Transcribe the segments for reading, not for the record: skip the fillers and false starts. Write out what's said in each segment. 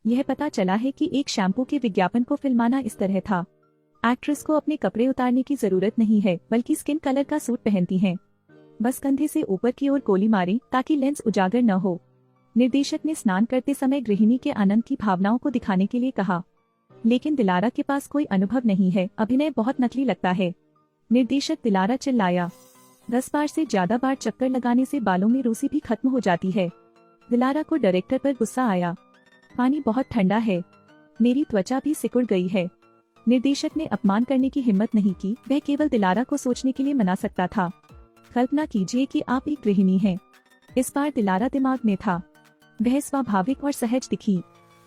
यह पता चला है कि एक शैम्पू के विज्ञापन को फिल्माना इस तरह था। एक्ट्रेस को अपने कपड़े उतारने की जरूरत नहीं है, बल्कि स्किन कलर का सूट पहनती हैं। बस कंधे से ऊपर की ओर गोली मारें ताकि लेंस उजागर न हो। निर्देशक ने स्नान करते समय गृहिणी के आनंद की भावनाओं को दिखाने के लिए कहा, लेकिन दिलारा के पास कोई अनुभव नहीं है, अभिनय बहुत नकली लगता है। निर्देशक दिलारा चिल्लाया, 10 बार से ज्यादा बार चक्कर लगाने से बालों में रूसी भी खत्म हो जाती है। दिलारा को डायरेक्टर पर गुस्सा आया, पानी बहुत ठंडा है, मेरी त्वचा भी सिकुड़ गई है। निर्देशक ने अपमान करने की हिम्मत नहीं की, वह केवल दिलारा को सोचने के लिए मना सकता था। कल्पना कीजिए कि आप एक गृहिणी हैं। इस बार दिलारा दिमाग में था। वह स्वाभाविक और सहज दिखी।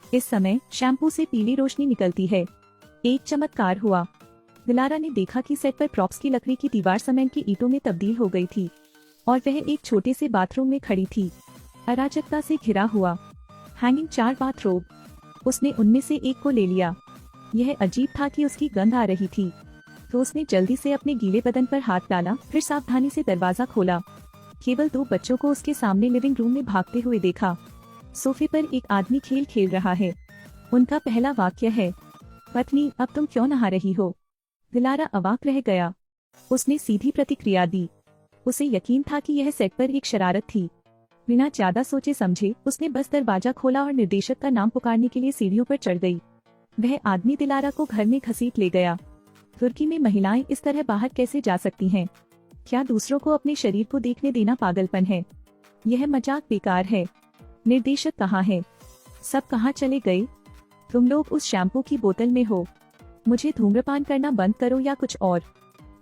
इस समय शैम्पू से पीली रोशनी निकलती है। एक चमत्कार हुआ। दिलारा ने देखा कि सेट पर प्रॉप्स की लकड़ी की दीवार सीमेंट की ईंटों में तब्दील हो गई थी और वह एक छोटे से बाथरूम में खड़ी थी, अराजकता से घिरा हुआ। हैंगिंग 4 बाथरोब, उसने उनमें से एक को ले लिया। यह अजीब था कि उसकी गंध आ रही थी, तो उसने जल्दी से अपने गीले बदन पर हाथ डाला, फिर सावधानी से दरवाजा खोला। केवल 2 बच्चों को उसके सामने लिविंग रूम में भागते हुए देखा। सोफे पर एक आदमी खेल खेल रहा है। उनका पहला वाक्य है, पत्नी अब तुम क्यों नहा रही हो? दिलारा अवाक रह गया। उसने सीधी प्रतिक्रिया दी। उसे यकीन था कि यह सेट पर एक शरारत थी। बिना ज्यादा सोचे समझे उसने बस दरवाजा खोला और निर्देशक का नाम पुकारने के लिए सीढ़ियों पर चढ़ गई। वह आदमी दिलारा को घर में घसीट ले गया। तुर्की में महिलाएं इस तरह बाहर कैसे जा सकती हैं? क्या दूसरों को अपने शरीर को देखने देना पागलपन है? यह मजाक बेकार है। निर्देशक कहाँ है? सब कहाँ चले गए? तुम लोग उस शैम्पू की बोतल में हो। मुझे धूम्रपान करना बंद करो या कुछ और।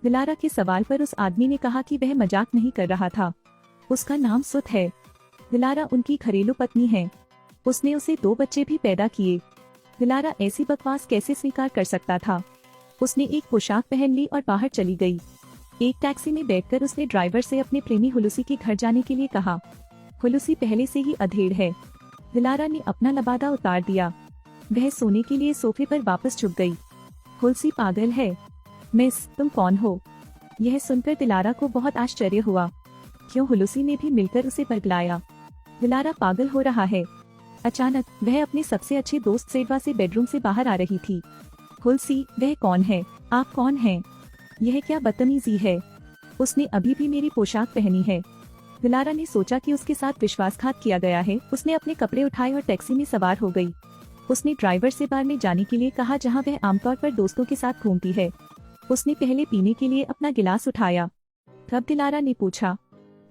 दिलारा के सवाल पर उस आदमी ने कहा कि वह मजाक नहीं कर रहा था। उसका नाम सुत है। दिलारा उनकी घरेलू पत्नी है। उसने उसे 2 बच्चे भी पैदा किए। दिलारा ऐसी बकवास कैसे स्वीकार कर सकता था? उसने एक पोशाक पहन ली और बाहर चली गई। एक टैक्सी में बैठकर उसने ड्राइवर से अपने प्रेमी हुलूसी के घर जाने के लिए कहा। हुलूसी पहले से ही अधेड़ है। दिलारा ने अपना लबादा उतार दिया। वह सोने के लिए सोफे पर वापस झुक गई। हुलसी पागल है। मिस, तुम कौन हो? यह सुनकर दिलारा को बहुत आश्चर्य हुआ। क्यों, हुलूसी ने भी मिलकर उसे बरगलाया। दिलारा पागल हो रहा है। अचानक वह अपने सबसे अच्छे दोस्त सेडवा से बेडरूम से बाहर आ रही थी। हुलसी, वह कौन है? आप कौन हैं? यह क्या बदतमीजी है? उसने अभी भी मेरी पोशाक पहनी है। दिलारा ने सोचा कि उसके साथ विश्वासघात किया गया है। उसने अपने कपड़े उठाए और टैक्सी में सवार हो गई। उसने ड्राइवर से बार में जाने के लिए कहा, जहां वह आमतौर पर दोस्तों के साथ घूमती है। उसने पहले पीने के लिए अपना गिलास उठाया। तब दिलारा ने पूछा,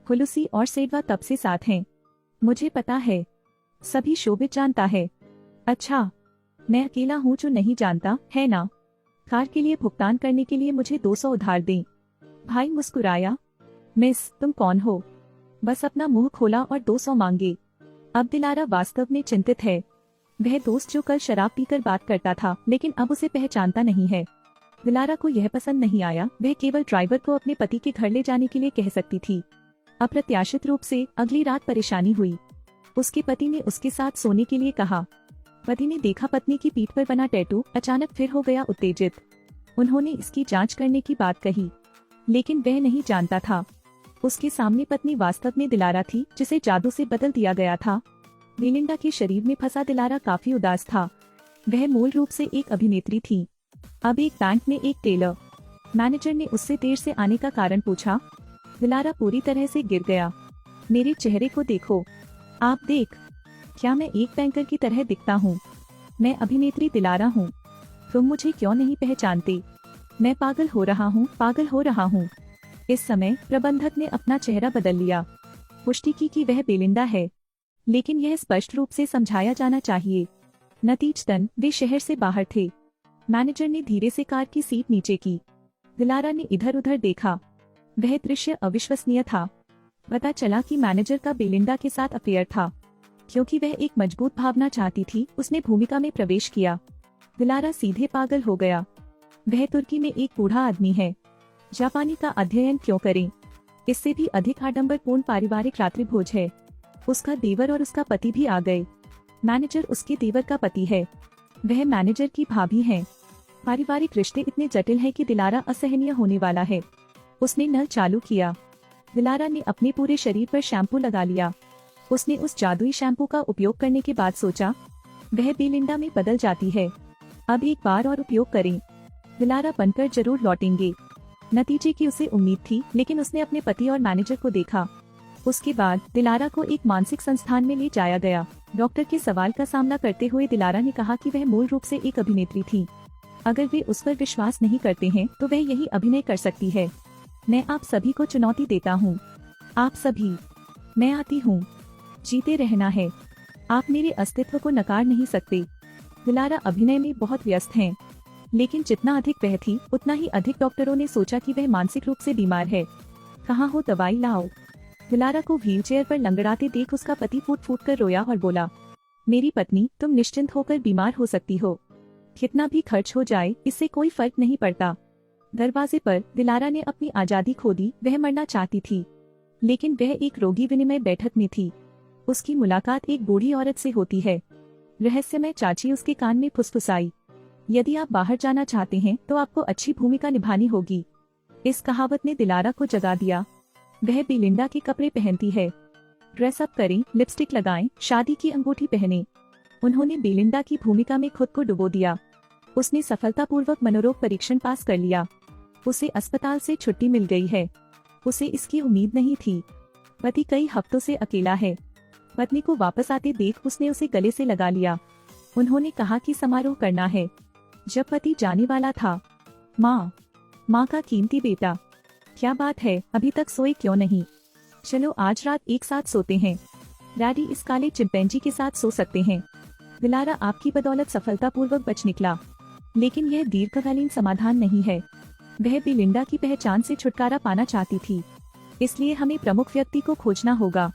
हुलूसी और सेडवा तब से साथ हैं? मुझे पता है, सभी शोबित जानता है। अच्छा, मैं अकेला हूँ जो नहीं जानता, है ना? कार के लिए भुगतान करने के लिए मुझे 200 उधार दें। भाई मुस्कुराया। मिस, तुम कौन हो? बस अपना मुंह खोला और 200 मांगे। अब दिलारा वास्तव में चिंतित है। वह दोस्त जो कल शराब पीकर बात करता था, लेकिन अब उसे पहचानता नहीं है। दिलारा को यह पसंद नहीं आया। वह केवल ड्राइवर को अपने पति के घर ले जाने के लिए कह सकती थी। अप्रत्याशित रूप से अगली रात परेशानी हुई। उसके पति ने उसके साथ सोने के लिए कहा। पति ने देखा पत्नी की पीठ पर बना टैटू, अचानक फिर हो गया उत्तेजित। उन्होंने इसकी जांच करने की बात कही, लेकिन वह नहीं जानता था उसके सामने पत्नी वास्तव में दिलारा थी, जिसे जादू से बदल दिया गया था। बेलिंडा के शरीर में फंसा दिलारा काफी उदास था। वह मूल रूप से एक अभिनेत्री थी, अब एक बैंक में एक टेलर। मैनेजर ने उससे देर से आने का कारण पूछा। दिलारा पूरी तरह से गिर गया। मेरे चेहरे को देखो, आप देख, क्या मैं एक बैंकर की तरह दिखता हूँ? मैं अभिनेत्री दिलारा हूँ। तुम मुझे क्यों नहीं पहचानते? मैं पागल हो रहा हूँ, पागल हो रहा हूँ। इस समय प्रबंधक ने अपना चेहरा बदल लिया। पुष्टि की कि वह बेलिंडा है, लेकिन यह स्पष्ट रूप से समझाया जाना चाहिए। नतीजतन वे शहर से बाहर थे। मैनेजर ने धीरे से कार की सीट नीचे की। दिलारा ने इधर उधर देखा। वह दृश्य अविश्वसनीय था। पता चला कि मैनेजर का बेलिंडा के साथ अफेयर था। क्योंकि वह एक मजबूत भावना चाहती थी, उसने भूमिका में प्रवेश किया। दिलारा सीधे पागल हो गया। वह तुर्की में एक बूढ़ा आदमी है। जापानी का अध्ययन क्यों करें? इससे भी अधिक आडंबरपूर्ण पारिवारिक रात्रि भोज है। उसका देवर और उसका पति भी आ गए। मैनेजर उसके देवर का पति है, वह मैनेजर की भाभी है। पारिवारिक रिश्ते इतने जटिल हैं कि दिलारा असहनीय होने वाला है। उसने नल चालू किया। दिलारा ने अपने पूरे शरीर पर शैम्पू लगा लिया। उसने उस जादुई शैम्पू का उपयोग करने के बाद सोचा, वह बेलिंडा में बदल जाती है। अब एक बार और उपयोग करें, दिलारा बनकर जरूर लौटेंगे। नतीजे की उसे उम्मीद थी, लेकिन उसने अपने पति और मैनेजर को देखा। उसके बाद दिलारा को एक मानसिक संस्थान में ले जाया गया। डॉक्टर के सवाल का सामना करते हुए दिलारा ने कहा कि वह मूल रूप से एक अभिनेत्री थी। अगर वे उस पर विश्वास नहीं करते हैं तो वह यही अभिनय कर सकती है। मैं आप सभी को चुनौती देता हूँ, आप सभी, मैं आती हूँ, जीते रहना है। आप मेरे अस्तित्व को नकार नहीं सकते। दिलारा अभिनय में बहुत व्यस्त हैं, लेकिन जितना अधिक वह थी उतना ही अधिक डॉक्टरों ने सोचा कि वह मानसिक रूप से बीमार है। कहाँ हो, दवाई लाओ। दिलारा को व्हीलचेयर पर लंगड़ाते देख उसका पति फूट फूट कर रोया और बोला, मेरी पत्नी, तुम निश्चिंत होकर बीमार हो सकती हो। कितना भी खर्च हो जाए इससे कोई फर्क नहीं पड़ता। दरवाजे पर दिलारा ने अपनी आजादी खो दी। वह मरना चाहती थी, लेकिन वह एक रोगी विनिमय बैठक में थी। उसकी मुलाकात एक बूढ़ी औरत से होती है। रहस्यमय चाची उसके कान में फुसफुसाई, यदि आप बाहर जाना चाहते हैं तो आपको अच्छी भूमिका निभानी होगी। इस कहावत ने दिलारा को जगा दिया। वह बेलिंडा के कपड़े पहनती है। ड्रेस अप करें, लिपस्टिक लगाएं, शादी की अंगूठी पहने। उन्होंने बेलिंडा की भूमिका में खुद को डुबो दिया। उसने सफलतापूर्वक मनोरोग परीक्षण पास कर लिया। उसे अस्पताल से छुट्टी मिल गई है। उसे इसकी उम्मीद नहीं थी। पति कई हफ्तों से अकेला है। पत्नी को वापस आते देख उसने उसे गले से लगा लिया। उन्होंने कहा कि समारोह करना है। जब पति जाने वाला था, माँ का कीमती बेटा, क्या बात है, अभी तक सोए क्यों नहीं? चलो आज रात एक साथ सोते हैं। डैडी इस काले चिंपैंजी के साथ सो सकते हैं। दिलारा आपकी बदौलत सफलतापूर्वक बच निकला, लेकिन यह दीर्घकालीन समाधान नहीं है। वह बेलिंडा की पहचान से छुटकारा पाना चाहती थी, इसलिए हमें प्रमुख व्यक्ति को खोजना होगा।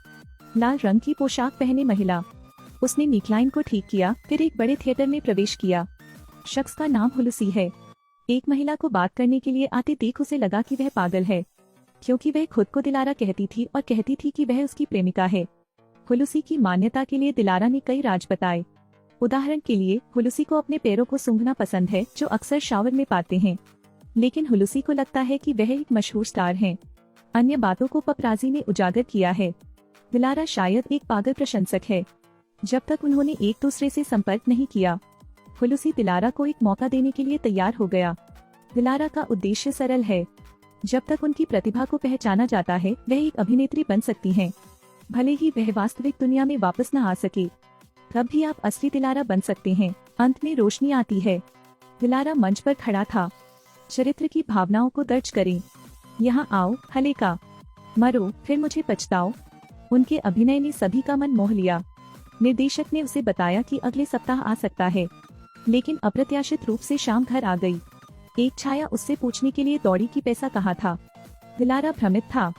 लाल रंग की पोशाक पहने महिला। उसने निकलाइन को ठीक किया, फिर एक बड़े थिएटर में प्रवेश किया। शख्स का नाम हुलुसी है। एक महिला को बात करने के लिए आते देख उसे लगा कि वह पागल है, क्योंकि वह खुद को दिलारा कहती थी और कहती थी कि वह उसकी प्रेमिका है। हुलुसी की मान्यता के लिए दिलारा ने कई राज बताए। उदाहरण के लिए, हुलुसी को अपने पैरों को सूंघना पसंद है, जो अक्सर शावर में पाते हैं, लेकिन हुलुसी को लगता है कि वह एक मशहूर स्टार हैं। अन्य बातों को पपराजी ने उजागर किया है। दिलारा शायद एक पागल प्रशंसक है। जब तक उन्होंने एक दूसरे से संपर्क नहीं किया, हुलुसी दिलारा को एक मौका देने के लिए तैयार हो गया। दिलारा का उद्देश्य सरल है। जब तक उनकी प्रतिभा को पहचाना जाता है, वह एक अभिनेत्री बन सकती हैं। भले ही वह वास्तविक दुनिया में वापस न आ सके, तब भी आप असली दिलारा बन सकते हैं। अंत में रोशनी आती है। दिलारा मंच पर खड़ा था। चरित्र की भावनाओं को दर्ज करें। यहाँ आओ, हलेका, मरो, फिर मुझे पछताओ। उनके अभिनय ने सभी का मन मोह लिया। निर्देशक ने उसे बताया कि अगले सप्ताह आ सकता है, लेकिन अप्रत्याशित रूप से शाम घर आ गई। एक छाया उससे पूछने के लिए दौड़ी कि पैसा कहाँ था। दिलारा भ्रमित था।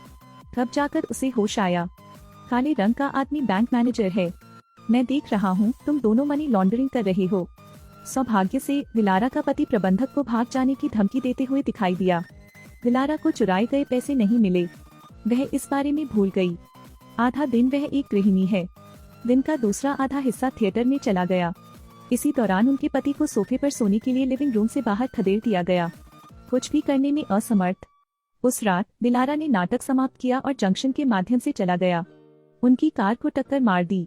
तब जाकर उसे होश आया। काले रंग का आदमी बैंक मैनेजर है। मैं देख रहा हूँ, तुम दोनों मनी लॉन्ड्रिंग कर रहे हो। सौभाग्य से दिलारा का पति प्रबंधक को भाग जाने की धमकी देते हुए दिखाई दिया। दिलारा को चुराए गए पैसे नहीं मिले। वह इस बारे में भूल गई। आधा दिन वह एक गृहिणी है। दिन का दूसरा आधा हिस्सा थिएटर में चला गया। इसी दौरान उनके पति को सोफे पर सोने के लिए लिविंग रूम से बाहर खदेड़ दिया गया, कुछ भी करने में असमर्थ। उस रात दिलारा ने नाटक समाप्त किया और जंक्शन के माध्यम से चला गया। उनकी कार को टक्कर मार दी,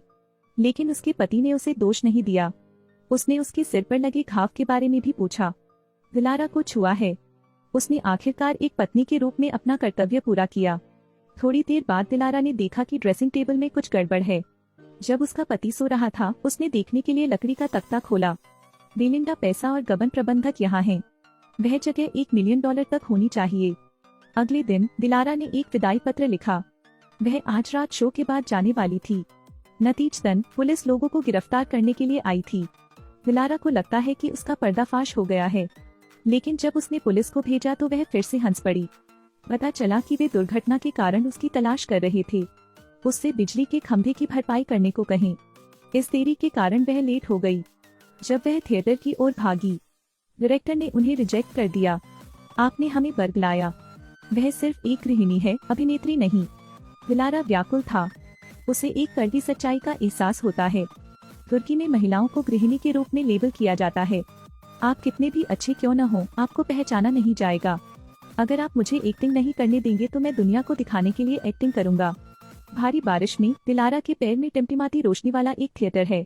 लेकिन उसके पति ने उसे दोष नहीं दिया। उसने उसके सिर पर लगे घाव के बारे में भी पूछा। दिलारा को छुआ है। उसने आखिरकार एक पत्नी के रूप में अपना कर्तव्य पूरा किया। थोड़ी देर बाद दिलारा ने देखा कि ड्रेसिंग टेबल में कुछ गड़बड़ है। जब उसका पति सो रहा था, उसने देखने के लिए लकड़ी का तख्ता खोला। बेलिंडा पैसा और गबन प्रबंधक यहाँ हैं। वह जगह $1 मिलियन तक होनी चाहिए। अगले दिन दिलारा ने एक विदाई पत्र लिखा। वह आज रात शो के बाद जाने वाली थी। नतीजतन पुलिस लोगों को गिरफ्तार करने के लिए आई थी। दिलारा को लगता है कि उसका पर्दाफाश हो गया है, लेकिन जब उसने पुलिस को भेजा तो वह फिर से हंस पड़ी। पता चला कि वे दुर्घटना के कारण उसकी तलाश कर रहे थे। उससे बिजली के खंभे की भरपाई करने को कहें। इस देरी के कारण वह लेट हो गई। जब वह थिएटर की ओर भागी, डायरेक्टर ने उन्हें रिजेक्ट कर दिया। आपने हमें बरगलाया। वह सिर्फ एक गृहिणी है, अभिनेत्री नहीं। दिलारा व्याकुल था। उसे एक कड़वी सच्चाई का एहसास होता है। तुर्की में महिलाओं को गृहिणी के रूप में लेबल किया जाता है। आप कितने भी अच्छे क्यों न हो, आपको पहचाना नहीं जाएगा। अगर आप मुझे एक्टिंग नहीं करने देंगे तो मैं दुनिया को दिखाने के लिए एक्टिंग करूंगा। भारी बारिश में दिलारा के पैर में टिमटिमाती रोशनी वाला एक थिएटर है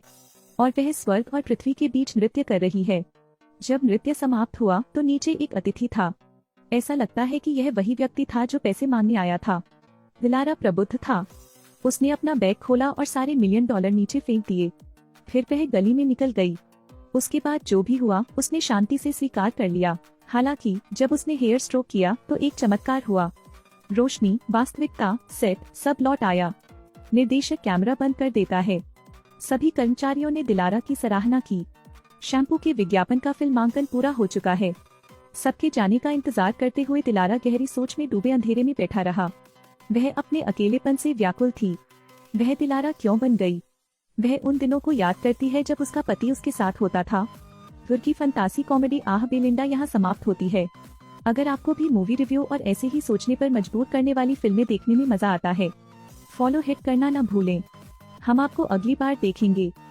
और वह स्वर्ग और पृथ्वी के बीच नृत्य कर रही है। जब नृत्य समाप्त हुआ तो नीचे एक अतिथि था। ऐसा लगता है कि यह वही व्यक्ति था जो पैसे मांगने आया था। दिलारा प्रबुद्ध था। उसने अपना बैग खोला और सारे $1 मिलियन नीचे फेंक दिए। फिर वह गली में निकल गई। उसके बाद जो भी हुआ उसने शांति से स्वीकार कर लिया। हालांकि जब उसने हेयर स्ट्रोक किया तो एक चमत्कार हुआ। रोशनी, वास्तविकता, सेट सब लौट आया। निर्देशक कैमरा बंद कर देता है। सभी कर्मचारियों ने दिलारा की सराहना की। शैम्पू के विज्ञापन का फिल्मांकन पूरा हो चुका है। सबके जाने का इंतजार करते हुए दिलारा गहरी सोच में डूबे अंधेरे में बैठा रहा। वह अपने अकेलेपन से व्याकुल थी। वह दिलारा क्यों बन गई? वह उन दिनों को याद करती है जब उसका पति उसके साथ होता था। तुर्की फंतासी कॉमेडी आह बेलिंडा यहाँ समाप्त होती है। अगर आपको भी मूवी रिव्यू और ऐसे ही सोचने पर मजबूर करने वाली फिल्में देखने में मजा आता है, फॉलो हिट करना न भूलें। हम आपको अगली बार देखेंगे।